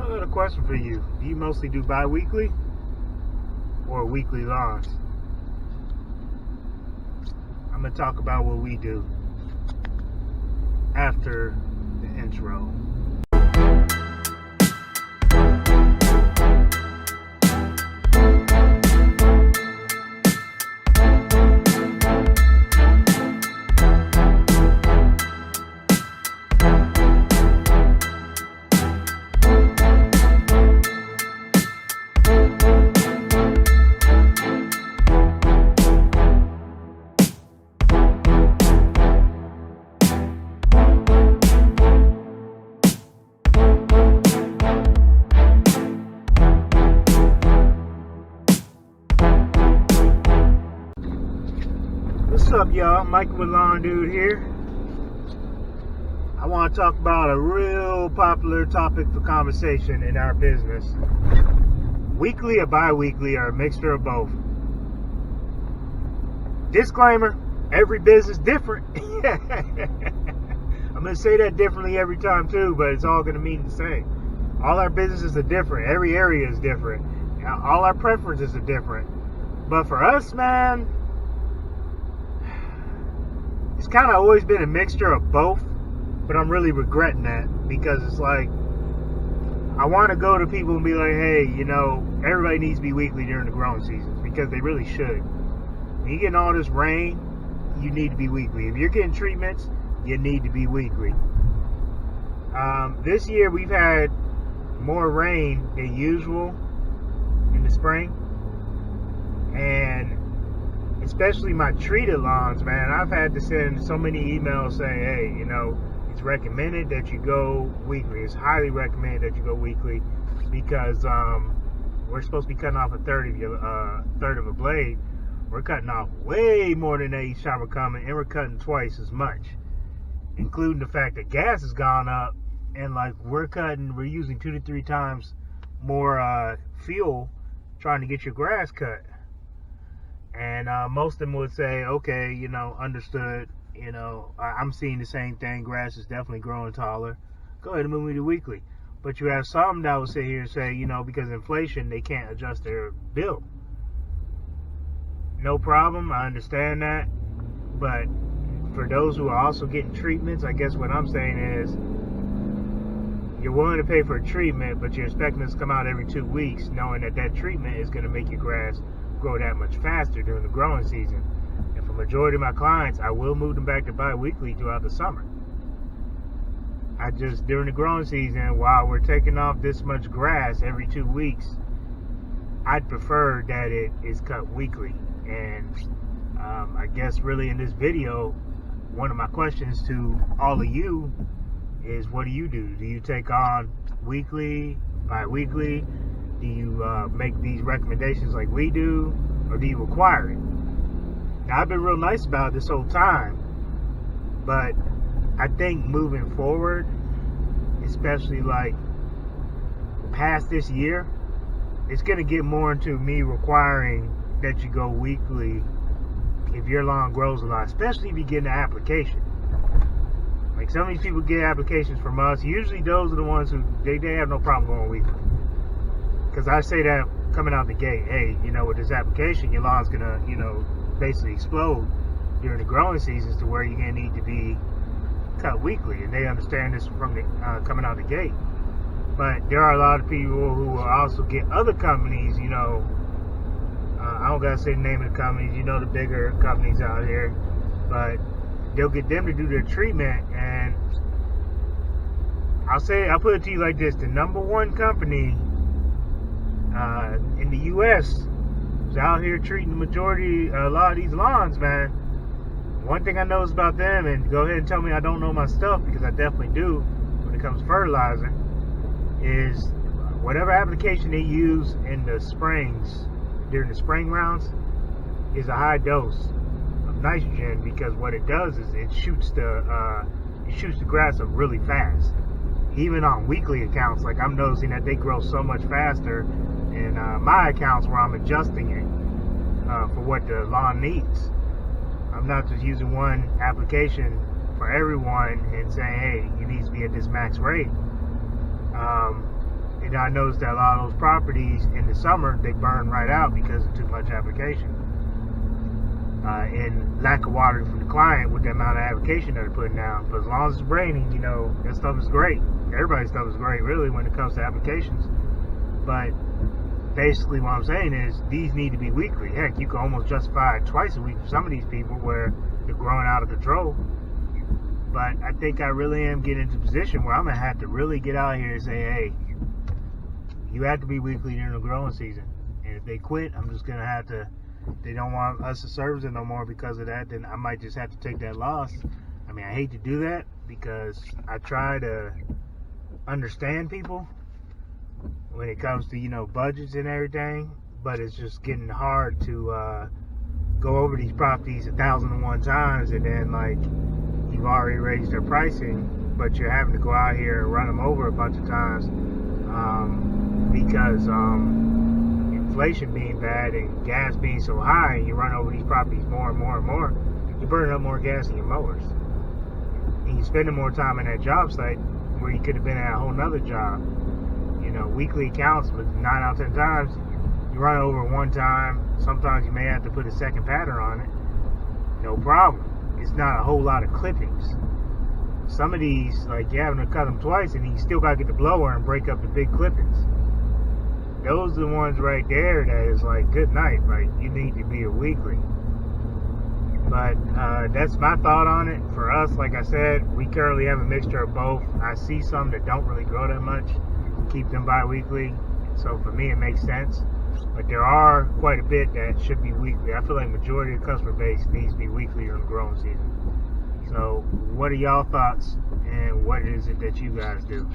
I got a question for you. Do you mostly do bi-weekly or weekly lawns? I'm going to talk about what we do after the intro. What's up, y'all? Michael with Lawn Dude here. I want to talk about a real popular topic for conversation in our business. Weekly or bi-weekly or a mixture of both. Disclaimer, every business different. I'm going to say that differently every time too, but it's all going to mean the same. All our businesses are different. Every area is different. All our preferences are different. But for us, man, it's kind of always been a mixture of both, but I'm really regretting that because it's like I want to go to people and be like, hey, everybody needs to be weekly during the growing seasons because they really should. When you're getting all this rain, you need to be weekly. If you're getting treatments, you need to be weekly. This year we've had more rain than usual in the spring, and especially my treated lawns, man, I've had to send so many emails saying, hey, it's recommended that you go weekly. It's highly recommended that you go weekly because we're supposed to be cutting off a third of a blade. We're cutting off way more than each time we're coming, and we're cutting twice as much, including the fact that gas has gone up, and we're using 2 to 3 times more fuel trying to get your grass cut. And most of them would say, okay, understood. I'm seeing the same thing. Grass is definitely growing taller. Go ahead and move me to weekly. But you have some that will sit here and say, because of inflation, they can't adjust their bill. No problem. I understand that. But for those who are also getting treatments, I guess what I'm saying is you're willing to pay for a treatment, but you're expecting this to come out every 2 weeks, knowing that treatment is going to make your grass grow that much faster during the growing season. And for majority of my clients, I will move them back to bi-weekly throughout the summer. During the growing season, while we're taking off this much grass every 2 weeks, I'd prefer that it is cut weekly. And I guess really in this video, one of my questions to all of you is, what do you do? Do you take on weekly, bi-weekly? Do you make these recommendations like we do, or do you require it? Now, I've been real nice about it this whole time, but I think moving forward, especially past this year, it's going to get more into me requiring that you go weekly if your lawn grows a lot, especially if you get an application. Like some of these people get applications from us. Usually those are the ones who they have no problem going weekly. Because I say that coming out the gate, hey, with this application, your lawn's going to, basically explode during the growing seasons to where you're going to need to be cut weekly. And they understand this from the coming out the gate. But there are a lot of people who will also get other companies, I don't got to say the name of the companies, the bigger companies out here. But they'll get them to do their treatment. And I'll put it to you like this. The number one company in the U.S. is out here treating a lot of these lawns, man. One thing I notice about them, and go ahead and tell me I don't know my stuff, because I definitely do when it comes to fertilizer, is whatever application they use in the springs during the spring rounds is a high dose of nitrogen, because what it does is it shoots the grass up really fast. Even on weekly accounts, I'm noticing that they grow so much faster in my accounts where I'm adjusting it for what the lawn needs. I'm not just using one application for everyone and saying, hey, you need to be at this max rate. And I noticed that a lot of those properties in the summer, they burn right out because of too much application. And lack of water from the client with the amount of application that they're putting down. But as long as it's raining, you know, that stuff is great. Everybody's stuff is great, really, when it comes to applications. But basically what I'm saying is these need to be weekly. Heck, you can almost justify it twice a week for some of these people where they're growing out of control. But I think I really am getting into a position where I'm going to have to really get out here and say, hey, you have to be weekly during the growing season. And if they quit, I'm just going to have to, they don't want us to service it no more because of that, then I might just have to take that loss. I mean, I hate to do that because I try to understand people when it comes to, you know, budgets and everything, but it's just getting hard to go over these properties 1,001 times and then, like, you've already raised their pricing, but you're having to go out here and run them over a bunch of times because inflation being bad and gas being so high, and you run over these properties more and more and more, you're burning up more gas in your mowers. And you're spending more time in that job site where you could have been at a whole nother job. You know, weekly accounts, but 9 out of 10 times, you run over one time. Sometimes you may have to put a second pattern on it. No problem. It's not a whole lot of clippings. Some of these, like, you're having to cut them twice, and you still got to get the blower and break up the big clippings. Those are the ones right there that is like, good night. Like, you need to be a weekly. But that's my thought on it. For us, like I said, we currently have a mixture of both. I see some that don't really grow that much. Keep them bi-weekly. So for me, it makes sense. But there are quite a bit that should be weekly. I feel like majority of the customer base needs to be weekly during the growing season. So what are y'all thoughts, and what is it that you guys do?